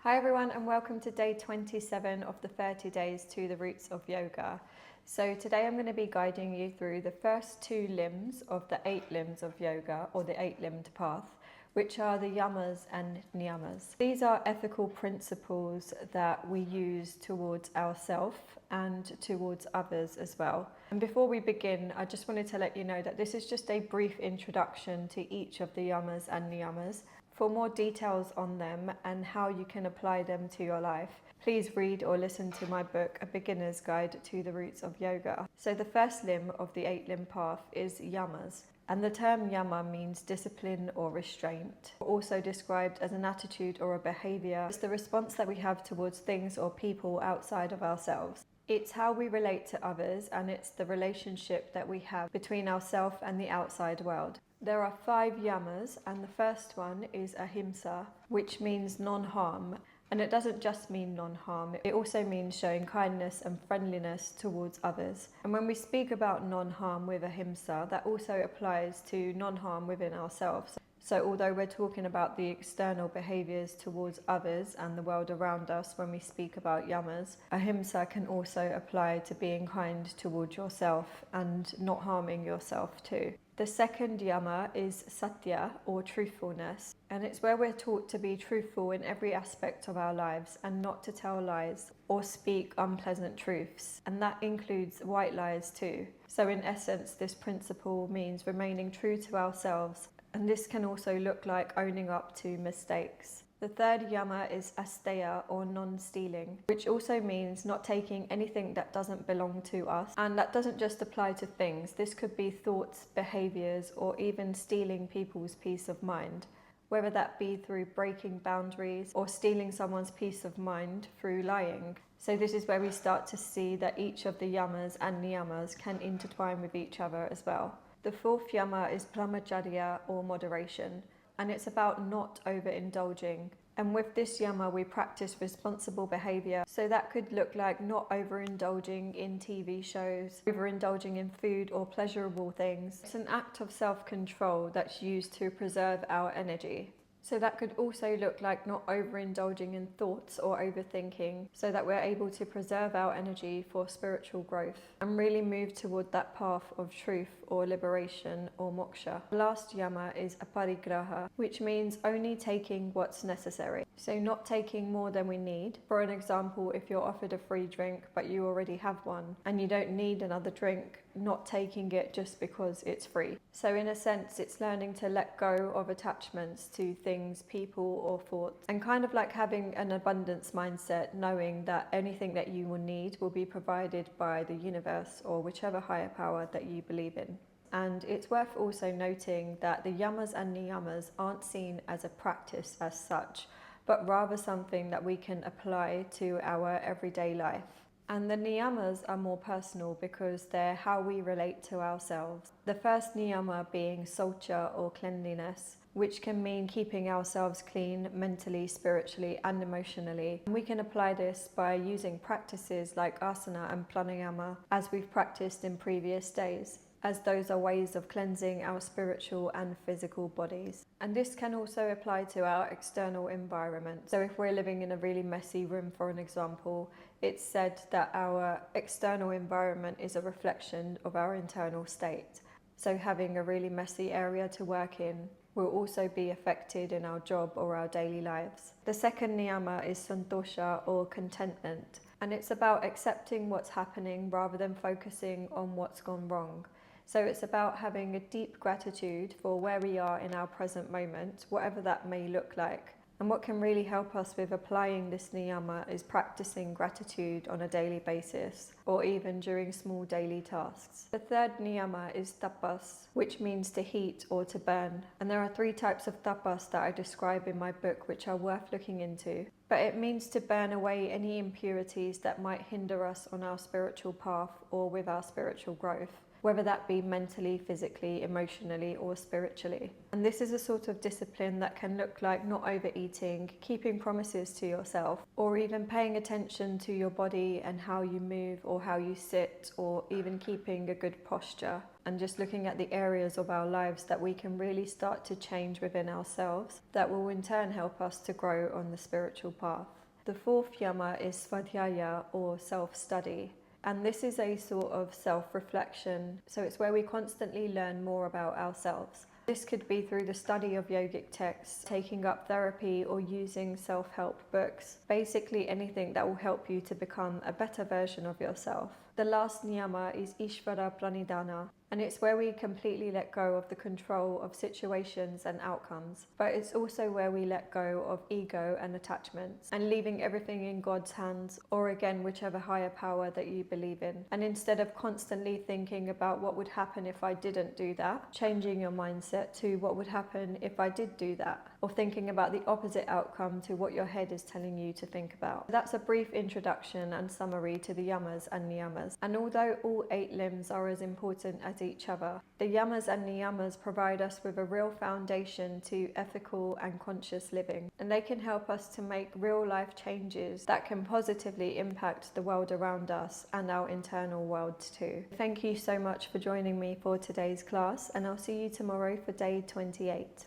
Hi everyone, and welcome to day 27 of the 30 days to the roots of yoga. So today I'm going to be guiding you through the first 2 limbs of the 8 limbs of yoga, or the 8-limbed path, which are the Yamas and Niyamas. These are ethical principles that we use towards ourselves and towards others as well. And before we begin, I just wanted to let you know that this is just a brief introduction to each of the Yamas and Niyamas. For more details on them and how you can apply them to your life, please read or listen to my book, A Beginner's Guide to the Roots of Yoga. So the first limb of the 8-limb path is Yamas. And the term yama means discipline or restraint, also described as an attitude or a behavior. It's the response that we have towards things or people outside of ourselves. It's how we relate to others, and it's the relationship that we have between ourselves and the outside world. There are 5 yamas, and the first one is ahimsa, which means non-harm. And it doesn't just mean non-harm, it also means showing kindness and friendliness towards others. And when we speak about non-harm with ahimsa, that also applies to non-harm within ourselves. So although we're talking about the external behaviors towards others and the world around us when we speak about yamas, ahimsa can also apply to being kind towards yourself and not harming yourself too. The second yama is satya, or truthfulness, and it's where we're taught to be truthful in every aspect of our lives and not to tell lies or speak unpleasant truths, and that includes white lies too. So in essence, this principle means remaining true to ourselves, and this can also look like owning up to mistakes. The third yama is asteya, or non-stealing, which also means not taking anything that doesn't belong to us. And that doesn't just apply to things. This could be thoughts, behaviors, or even stealing people's peace of mind, whether that be through breaking boundaries or stealing someone's peace of mind through lying. So this is where we start to see that each of the yamas and niyamas can intertwine with each other as well. The fourth yama is brahmacharya, or moderation, and it's about not overindulging. And with this yama, we practice responsible behavior. So that could look like not overindulging in TV shows, overindulging in food or pleasurable things. It's an act of self-control that's used to preserve our energy. So that could also look like not overindulging in thoughts or overthinking, so that we're able to preserve our energy for spiritual growth and really move toward that path of truth or liberation or moksha. The last yama is aparigraha, which means only taking what's necessary. So not taking more than we need. For an example, if you're offered a free drink but you already have one and you don't need another drink, not taking it just because it's free. So in a sense, it's learning to let go of attachments to things, people or thoughts, and kind of like having an abundance mindset, knowing that anything that you will need will be provided by the universe or whichever higher power that you believe in. And it's worth also noting that the yamas and niyamas aren't seen as a practice as such, but rather something that we can apply to our everyday life. And the niyamas are more personal because they're how we relate to ourselves. The first niyama being saucha, or cleanliness, which can mean keeping ourselves clean mentally, spiritually and emotionally. And we can apply this by using practices like asana and pranayama, as we've practiced in previous days, as those are ways of cleansing our spiritual and physical bodies. And this can also apply to our external environment. So if we're living in a really messy room, for an example, it's said that our external environment is a reflection of our internal state. So having a really messy area to work in will also be affected in our job or our daily lives. The second niyama is santosha, or contentment, and it's about accepting what's happening rather than focusing on what's gone wrong. So it's about having a deep gratitude for where we are in our present moment, whatever that may look like. And what can really help us with applying this niyama is practicing gratitude on a daily basis, or even during small daily tasks. The third niyama is tapas, which means to heat or to burn. And there are 3 types of tapas that I describe in my book, which are worth looking into. But it means to burn away any impurities that might hinder us on our spiritual path or with our spiritual growth. whether that be mentally, physically, emotionally, or spiritually. And this is a sort of discipline that can look like not overeating, keeping promises to yourself, or even paying attention to your body and how you move or how you sit, or even keeping a good posture, and just looking at the areas of our lives that we can really start to change within ourselves that will in turn help us to grow on the spiritual path. The fourth yama is svadhyaya, or self-study. And this is a sort of self-reflection. So it's where we constantly learn more about ourselves. This could be through the study of yogic texts, taking up therapy, or using self-help books. Basically anything that will help you to become a better version of yourself. The last niyama is Ishvara Pranidhana, and it's where we completely let go of the control of situations and outcomes. But it's also where we let go of ego and attachments, and leaving everything in God's hands, or again, whichever higher power that you believe in. And instead of constantly thinking about what would happen if I didn't do that, changing your mindset to what would happen if I did do that, or thinking about the opposite outcome to what your head is telling you to think about. That's a brief introduction and summary to the yamas and niyamas. And although all 8 limbs are as important as each other, the yamas and niyamas provide us with a real foundation to ethical and conscious living, and they can help us to make real life changes that can positively impact the world around us and our internal world too. Thank you so much for joining me for today's class, and I'll see you tomorrow for day 28.